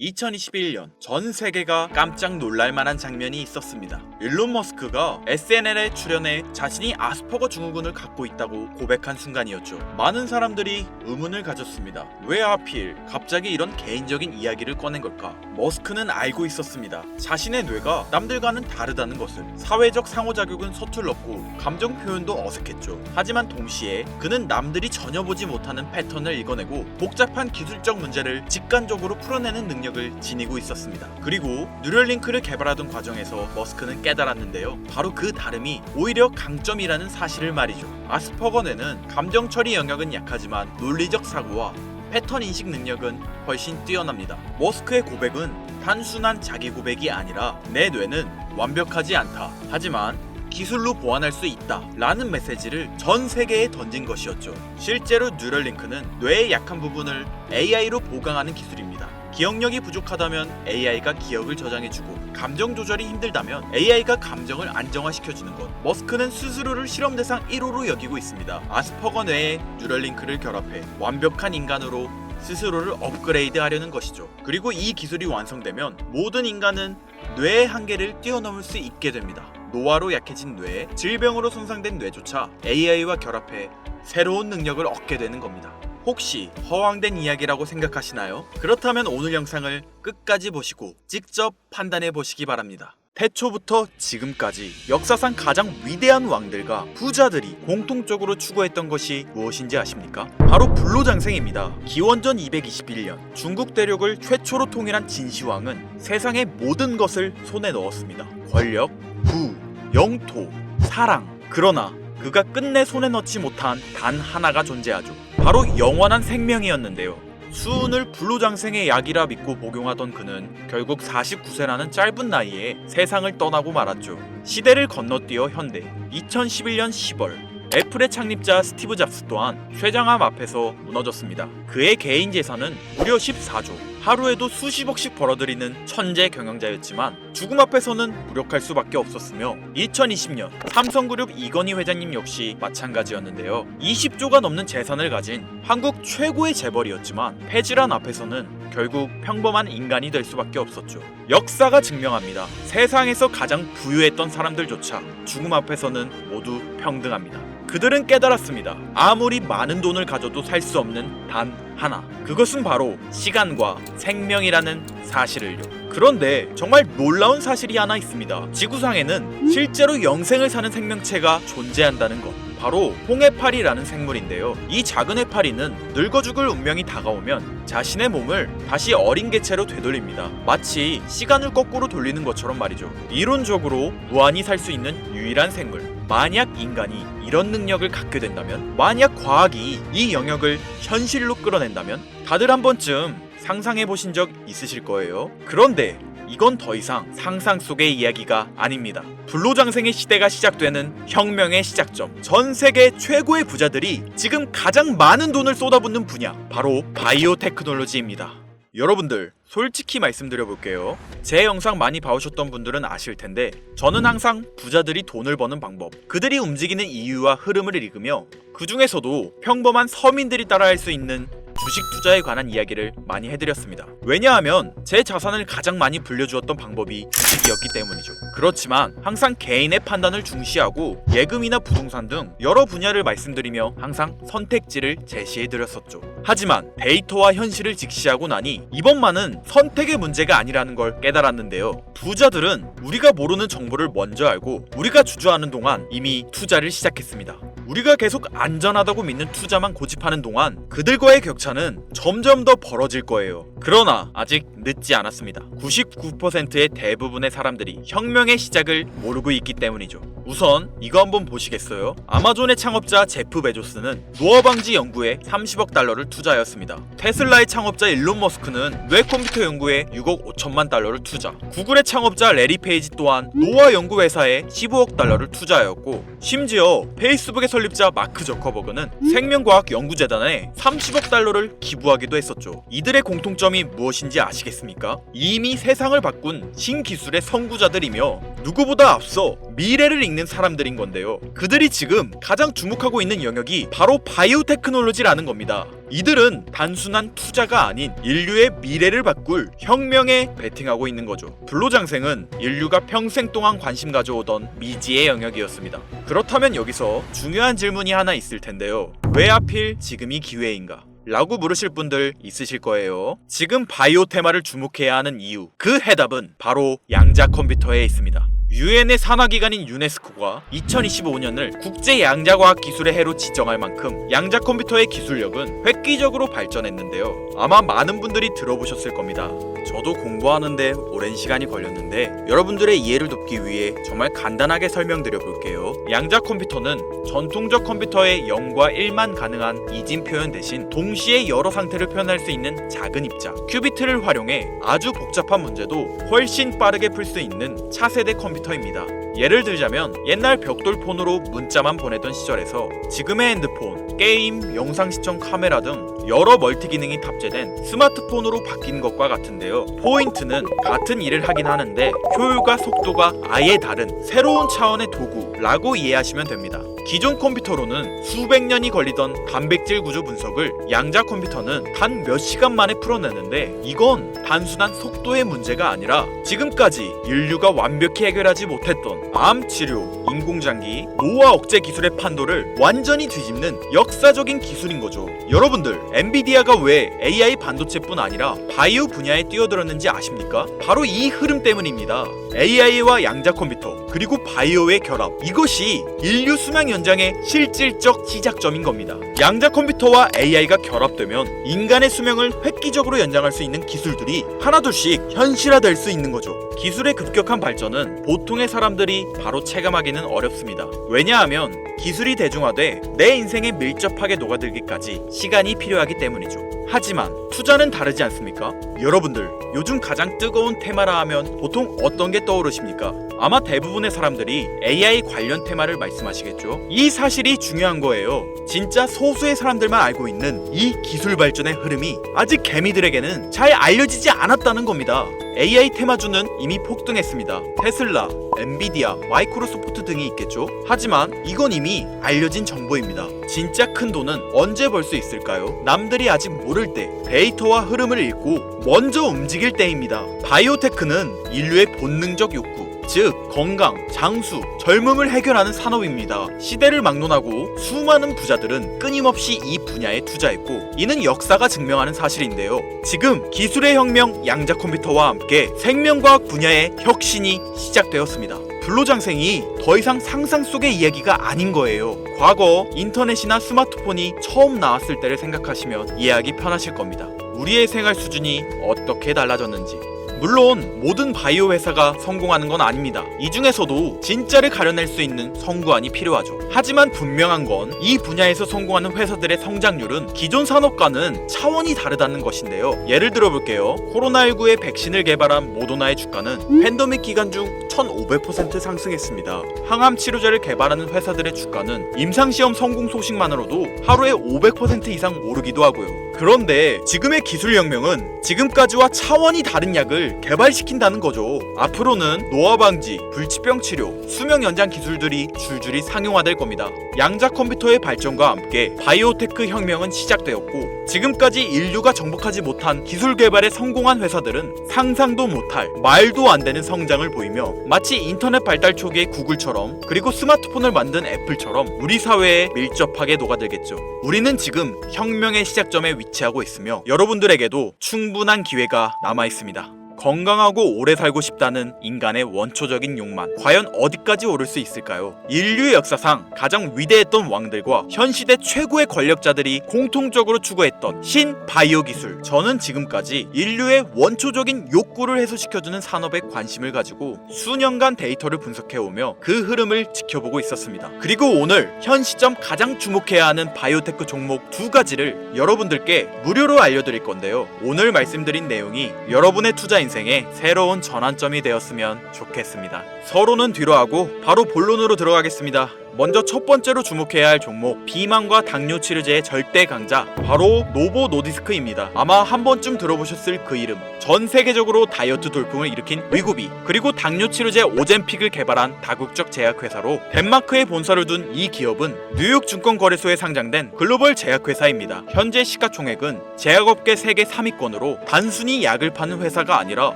2021년 전 세계가 깜짝 놀랄만한 장면이 있었습니다. 일론 머스크가 SNL에 출연해 자신이 아스퍼거 증후군을 갖고 있다고 고백한 순간이었죠. 많은 사람들이 의문을 가졌습니다. 왜 하필 갑자기 이런 개인적인 이야기를 꺼낸 걸까? 머스크는 알고 있었습니다. 자신의 뇌가 남들과는 다르다는 것을. 사회적 상호작용은 서툴렀고 감정 표현도 어색했죠. 하지만 동시에 그는 남들이 전혀 보지 못하는 패턴을 읽어내고 복잡한 기술적 문제를 직관적으로 풀어내는 능력을 지니고 있었습니다. 그리고 뉴럴링크를 개발하던 과정에서 머스크는 깨달았는데요. 바로 그 다름이 오히려 강점이라는 사실을 말이죠. 아스퍼거 뇌는 감정 처리 영역은 약하지만 논리적 사고와 패턴 인식 능력은 훨씬 뛰어납니다. 머스크의 고백은 단순한 자기 고백이 아니라 내 뇌는 완벽하지 않다. 하지만 기술로 보완할 수 있다 라는 메시지를 전 세계에 던진 것이었죠. 실제로 뉴럴링크는 뇌의 약한 부분을 AI로 보강하는 기술입니다. 기억력이 부족하다면 AI가 기억을 저장해주고 감정 조절이 힘들다면 AI가 감정을 안정화시켜주는 것. 머스크는 스스로를 실험 대상 1호로 여기고 있습니다. 아스퍼거 뇌에 뉴럴링크를 결합해 완벽한 인간으로 스스로를 업그레이드하려는 것이죠. 그리고 이 기술이 완성되면 모든 인간은 뇌의 한계를 뛰어넘을 수 있게 됩니다. 노화로 약해진 뇌, 질병으로 손상된 뇌조차 AI와 결합해 새로운 능력을 얻게 되는 겁니다. 혹시 허황된 이야기라고 생각하시나요? 그렇다면 오늘 영상을 끝까지 보시고 직접 판단해 보시기 바랍니다. 태초부터 지금까지 역사상 가장 위대한 왕들과 부자들이 공통적으로 추구했던 것이 무엇인지 아십니까? 바로 불로장생입니다. 기원전 221년 중국 대륙을 최초로 통일한 진시황은 세상의 모든 것을 손에 넣었습니다. 권력, 부, 영토, 사랑. 그러나 그가 끝내 손에 넣지 못한 단 하나가 존재하죠. 바로 영원한 생명이었는데요. 수은을 불로장생의 약이라 믿고 복용하던 그는 결국 49세라는 짧은 나이에 세상을 떠나고 말았죠. 시대를 건너뛰어 현대 2011년 10월 애플의 창립자 스티브 잡스 또한 쇠장암 앞에서 무너졌습니다. 그의 개인 재산은 무려 14조, 하루에도 수십억씩 벌어들이는 천재 경영자였지만 죽음 앞에서는 무력할 수밖에 없었으며 2020년 삼성그룹 이건희 회장님 역시 마찬가지였는데요. 20조가 넘는 재산을 가진 한국 최고의 재벌이었지만 폐질환 앞에서는 결국 평범한 인간이 될 수밖에 없었죠. 역사가 증명합니다. 세상에서 가장 부유했던 사람들조차 죽음 앞에서는 모두 평등합니다. 그들은 깨달았습니다. 아무리 많은 돈을 가져도 살 수 없는 단 하나. 그것은 바로 시간과 생명이라는 사실을요. 그런데 정말 놀라운 사실이 하나 있습니다. 지구상에는 실제로 영생을 사는 생명체가 존재한다는 것. 바로 홍해파리라는 생물인데요. 이 작은 해파리는 늙어 죽을 운명이 다가오면 자신의 몸을 다시 어린 개체로 되돌립니다. 마치 시간을 거꾸로 돌리는 것처럼 말이죠. 이론적으로 무한히 살 수 있는 유일한 생물. 만약 인간이 이런 능력을 갖게 된다면, 만약 과학이 이 영역을 현실로 끌어낸다면 다들 한 번쯤 상상해 보신 적 있으실 거예요. 그런데 이건 더 이상 상상 속의 이야기가 아닙니다. 불로장생의 시대가 시작되는 혁명의 시작점. 전 세계 최고의 부자들이 지금 가장 많은 돈을 쏟아붓는 분야, 바로 바이오 테크놀로지입니다. 여러분들 솔직히 말씀드려볼게요. 제 영상 많이 봐오셨던 분들은 아실 텐데 저는 항상 부자들이 돈을 버는 방법, 그들이 움직이는 이유와 흐름을 읽으며 그 중에서도 평범한 서민들이 따라할 수 있는 주식 투자에 관한 이야기를 많이 해드렸습니다. 왜냐하면 제 자산을 가장 많이 불려주었던 방법이 주식이었기 때문이죠. 그렇지만 항상 개인의 판단을 중시하고 예금이나 부동산 등 여러 분야를 말씀드리며 항상 선택지를 제시해드렸었죠. 하지만 데이터와 현실을 직시하고 나니 이번만은 선택의 문제가 아니라는 걸 깨달았는데요. 부자들은 우리가 모르는 정보를 먼저 알고 우리가 주저하는 동안 이미 투자를 시작했습니다. 우리가 계속 안전하다고 믿는 투자만 고집하는 동안 그들과의 격차는 점점 더 벌어질 거예요. 그러나 아직 늦지 않았습니다. 99%의 대부분의 사람들이 혁명의 시작을 모르고 있기 때문이죠. 우선 이거 한번 보시겠어요? 아마존의 창업자 제프 베조스는 노화 방지 연구에 30억 달러를 투자하였습니다. 테슬라의 창업자 일론 머스크는 뇌 컴퓨터 연구에 6억 5천만 달러를 투자. 구글의 창업자 레리 페이지 또한 노화 연구 회사에 15억 달러를 투자하였고, 심지어 페이스북의 설립자 마크 저커버그는 생명과학 연구재단에 30억 달러를 기부하기도 했었죠. 이들의 공통점이 무엇인지 아시겠습니까? 이미 세상을 바꾼 신기술의 선구자들이며 누구보다 앞서 미래를 읽는 사람들인 건데요. 그들이 지금 가장 주목하고 있는 영역이 바로 바이오 테크놀로지라는 겁니다. 이들은 단순한 투자가 아닌 인류의 미래를 바꿀 혁명에 베팅하고 있는 거죠. 불로장생은 인류가 평생 동안 관심 가져오던 미지의 영역이었습니다. 그렇다면 여기서 중요한 질문이 하나 있을 텐데요. 왜 하필 지금이 기회인가? 라고 물으실 분들 있으실 거예요. 지금 바이오 테마를 주목해야 하는 이유, 그 해답은 바로 양자 컴퓨터에 있습니다. 유엔의 산하기관인 유네스코가 2025년을 국제 양자과학 기술의 해로 지정할 만큼 양자 컴퓨터의 기술력은 획기적으로 발전했는데요. 아마 많은 분들이 들어보셨을 겁니다. 저도 공부하는데 오랜 시간이 걸렸는데 여러분들의 이해를 돕기 위해 정말 간단하게 설명드려 볼게요. 양자 컴퓨터는 전통적 컴퓨터의 0과 1만 가능한 이진 표현 대신 동시에 여러 상태를 표현할 수 있는 작은 입자 큐비트를 활용해 아주 복잡한 문제도 훨씬 빠르게 풀 수 있는 차세대 컴퓨터입니다. 예를 들자면 옛날 벽돌폰으로 문자만 보내던 시절에서 지금의 핸드폰, 게임, 영상 시청 카메라 등 여러 멀티 기능이 탑재된 스마트폰으로 바뀐 것과 같은데요. 포인트는 같은 일을 하긴 하는데 효율과 속도가 아예 다른 새로운 차원의 도구라고 이해하시면 됩니다. 기존 컴퓨터로는 수백 년이 걸리던 단백질 구조 분석을 양자 컴퓨터는 단 몇 시간 만에 풀어내는데 이건 단순한 속도의 문제가 아니라 지금까지 인류가 완벽히 해결하지 못했던 암 치료, 인공장기, 노화 억제 기술의 판도를 완전히 뒤집는 역사적인 기술인 거죠. 여러분들, 엔비디아가 왜 AI 반도체뿐 아니라 바이오 분야에 뛰어들었는지 아십니까? 바로 이 흐름 때문입니다. AI와 양자 컴퓨터 그리고 바이오의 결합, 이것이 인류 수명 연장의 실질적 시작점인 겁니다. 양자 컴퓨터와 AI가 결합되면 인간의 수명을 획기적으로 연장할 수 있는 기술들이 하나둘씩 현실화될 수 있는 거죠. 기술의 급격한 발전은 보통의 사람들이 바로 체감하기는 어렵습니다. 왜냐하면 기술이 대중화돼 내 인생에 밀접하게 녹아들기까지 시간이 필요하기 때문이죠. 하지만 투자는 다르지 않습니까? 여러분들, 요즘 가장 뜨거운 테마라 하면 보통 어떤 게 떠오르십니까? 아마 대부분의 사람들이 AI 관련 테마를 말씀하시겠죠? 이 사실이 중요한 거예요. 진짜 소수의 사람들만 알고 있는 이 기술 발전의 흐름이 아직 개미들에게는 잘 알려지지 않았다는 겁니다. AI 테마주는 이미 폭등했습니다. 테슬라, 엔비디아, 마이크로소프트 등이 있겠죠? 하지만 이건 이미 알려진 정보입니다. 진짜 큰 돈은 언제 벌 수 있을까요? 남들이 아직 모를 때 데이터와 흐름을 읽고 먼저 움직일 때입니다. 바이오테크는 인류의 본능적 욕구, 즉 건강, 장수, 젊음을 해결하는 산업입니다. 시대를 막론하고 수많은 부자들은 끊임없이 이 분야에 투자했고 이는 역사가 증명하는 사실인데요. 지금 기술의 혁명 양자 컴퓨터와 함께 생명과학 분야의 혁신이 시작되었습니다. 불로장생이 더 이상 상상 속의 이야기가 아닌 거예요. 과거 인터넷이나 스마트폰이 처음 나왔을 때를 생각하시면 이해하기 편하실 겁니다. 우리의 생활 수준이 어떻게 달라졌는지. 물론 모든 바이오 회사가 성공하는 건 아닙니다. 이 중에서도 진짜를 가려낼 수 있는 성구안이 필요하죠. 하지만 분명한 건 이 분야에서 성공하는 회사들의 성장률은 기존 산업과는 차원이 다르다는 것인데요. 예를 들어 볼게요. 코로나19의 백신을 개발한 모더나의 주가는 팬데믹 기간 중 1500% 상승했습니다. 항암 치료제를 개발하는 회사들의 주가는 임상시험 성공 소식만으로도 하루에 500% 이상 오르기도 하고요. 그런데 지금의 기술 혁명은 지금까지와 차원이 다른 약을 개발시킨다는 거죠. 앞으로는 노화 방지, 불치병 치료, 수명 연장 기술들이 줄줄이 상용화될 겁니다. 양자 컴퓨터의 발전과 함께 바이오테크 혁명은 시작되었고 지금까지 인류가 정복하지 못한 기술 개발에 성공한 회사들은 상상도 못할 말도 안 되는 성장을 보이며 마치 인터넷 발달 초기의 구글처럼 그리고 스마트폰을 만든 애플처럼 우리 사회에 밀접하게 녹아들겠죠. 우리는 지금 혁명의 시작점에 위치하고 있으며 여러분들에게도 충분한 기회가 남아 있습니다. 건강하고 오래 살고 싶다는 인간의 원초적인 욕망, 과연 어디까지 오를 수 있을까요? 인류의 역사상 가장 위대했던 왕들과 현 시대 최고의 권력자들이 공통적으로 추구했던 신바이오 기술. 저는 지금까지 인류의 원초적인 욕구를 해소시켜주는 산업에 관심을 가지고 수년간 데이터를 분석해오며 그 흐름을 지켜보고 있었습니다. 그리고 오늘 현 시점 가장 주목해야 하는 바이오테크 종목 두 가지를 여러분들께 무료로 알려드릴 건데요. 오늘 말씀드린 내용이 여러분의 투자 인생의 새로운 전환점이 되었으면 좋겠습니다. 서론은 뒤로 하고 바로 본론으로 들어가겠습니다. 먼저 첫 번째로 주목해야 할 종목, 비만과 당뇨 치료제의 절대 강자, 바로 노보 노디스크입니다. 아마 한 번쯤 들어보셨을 그 이름. 전 세계적으로 다이어트 돌풍을 일으킨 위고비, 그리고 당뇨 치료제 오젬픽을 개발한 다국적 제약회사로 덴마크에 본사를 둔 이 기업은 뉴욕 증권거래소에 상장된 글로벌 제약회사입니다. 현재 시가총액은 제약업계 세계 3위권으로 단순히 약을 파는 회사가 아니라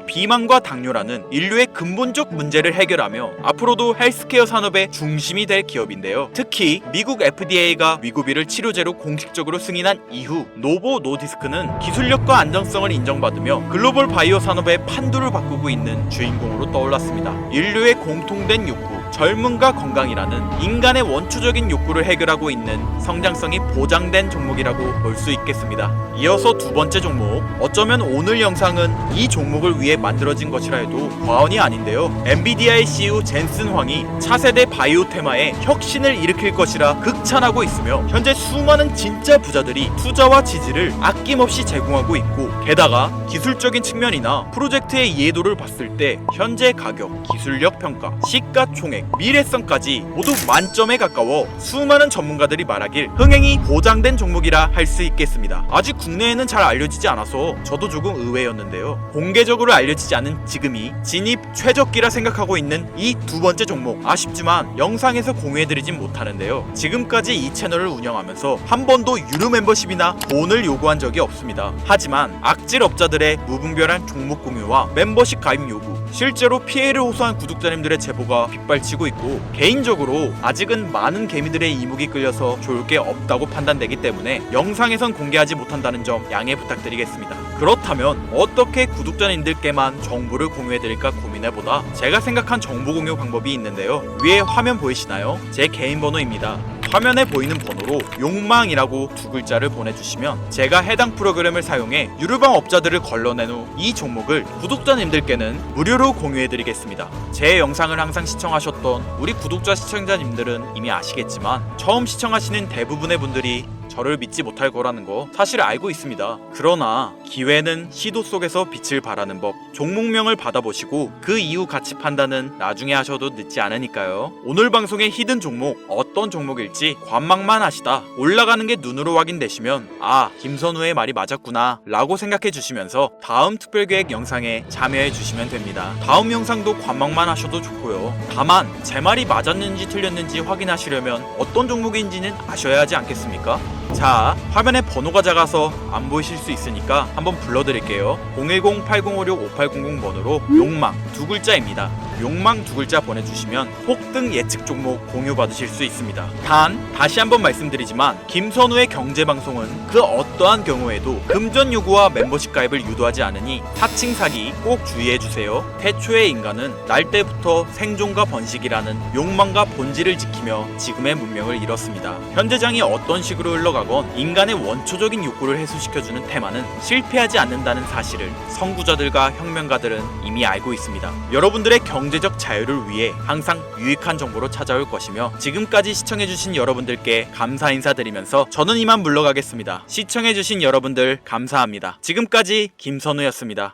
비만과 당뇨라는 인류의 근본적 문제를 해결하며 앞으로도 헬스케어 산업의 중심이 될 기업인데요. 특히 미국 FDA가 위고비를 치료제로 공식적으로 승인한 이후 노보 노디스크는 기술력과 안정성을 인정받으며 글로벌 바이오 산업의 판도를 바꾸고 있는 주인공으로 떠올랐습니다. 인류의 공통된 욕구, 젊음과 건강이라는 인간의 원초적인 욕구를 해결하고 있는 성장성이 보장된 종목이라고 볼 수 있겠습니다. 이어서 두 번째 종목, 어쩌면 오늘 영상은 이 종목을 위해 만들어진 것이라 해도 과언이 아닌데요. 엔비디아의 CEO 젠슨 황이 차세대 바이오 테마에 혁신을 일으킬 것이라 극찬하고 있으며 현재 수많은 진짜 부자들이 투자와 지지를 아낌없이 제공하고 있고, 게다가 기술적인 측면이나 프로젝트의 이해도를 봤을 때 현재 가격, 기술력 평가, 시가총액, 미래성까지 모두 만점에 가까워 수많은 전문가들이 말하길 흥행이 보장된 종목이라 할 수 있겠습니다. 아직 국내에는 잘 알려지지 않아서 저도 조금 의외였는데요. 공개적으로 알려지지 않은 지금이 진입 최적기라 생각하고 있는 이 두 번째 종목, 아쉽지만 영상에서 공유해드리진 못하는데요. 지금까지 이 채널을 운영하면서 한 번도 유료 멤버십이나 돈을 요구한 적이 없습니다. 하지만 악질 업자들의 무분별한 종목 공유와 멤버십 가입 요구, 실제로 피해를 호소한 구독자님들의 제보가 빗발치고 있고, 개인적으로 아직은 많은 개미들의 이목이 끌려서 좋을 게 없다고 판단되기 때문에 영상에선 공개하지 못한다는 점 양해 부탁드리겠습니다. 그렇다면 어떻게 구독자님들께만 정보를 공유해드릴까 고민해보다 제가 생각한 정보 공유 방법이 있는데요. 위에 화면 보이시나요? 제 개인 번호입니다. 화면에 보이는 번호로 욕망이라고 두 글자를 보내주시면 제가 해당 프로그램을 사용해 유료방 업자들을 걸러낸 후 이 종목을 구독자님들께는 무료로 공유해드리겠습니다. 제 영상을 항상 시청하셨던 우리 구독자 시청자님들은 이미 아시겠지만 처음 시청하시는 대부분의 분들이 저를 믿지 못할 거라는 거 사실 알고 있습니다. 그러나 기회는 시도 속에서 빛을 발하는 법, 종목명을 받아보시고 그 이후 가치 판단은 나중에 하셔도 늦지 않으니까요. 오늘 방송의 히든 종목, 어떤 종목일지 관망만 하시다 올라가는 게 눈으로 확인되시면 아, 김선우의 말이 맞았구나 라고 생각해 주시면서 다음 특별계획 영상에 참여해 주시면 됩니다. 다음 영상도 관망만 하셔도 좋고요. 다만 제 말이 맞았는지 틀렸는지 확인하시려면 어떤 종목인지는 아셔야 하지 않겠습니까? 자, 화면에 번호가 작아서 안 보이실 수 있으니까 한번 불러드릴게요. 010-8056-5800 번호로 욕망 두 글자입니다. 욕망 두 글자 보내주시면 폭등 예측 종목 공유 받으실 수 있습니다. 단 다시 한번 말씀드리지만 김선우의 경제방송은 그 어떠한 경우에도 금전 요구와 멤버십 가입을 유도하지 않으니 사칭 사기 꼭 주의해주세요. 태초의 인간은 날 때부터 생존과 번식이라는 욕망과 본질을 지키며 지금의 문명을 이뤘습니다. 현재장이 어떤 식으로 흘러가건 인간의 원초적인 욕구를 해소시켜주는 테마는 실패하지 않는다는 사실을 선구자들과 혁명가들은 이미 알고 있습니다. 여러분들의 경제적 자유를 위해 항상 유익한 정보로 찾아올 것이며, 지금까지 시청해주신 여러분들께 감사 인사드리면서 저는 이만 물러가겠습니다. 시청해주신 여러분들 감사합니다. 지금까지 김선우였습니다.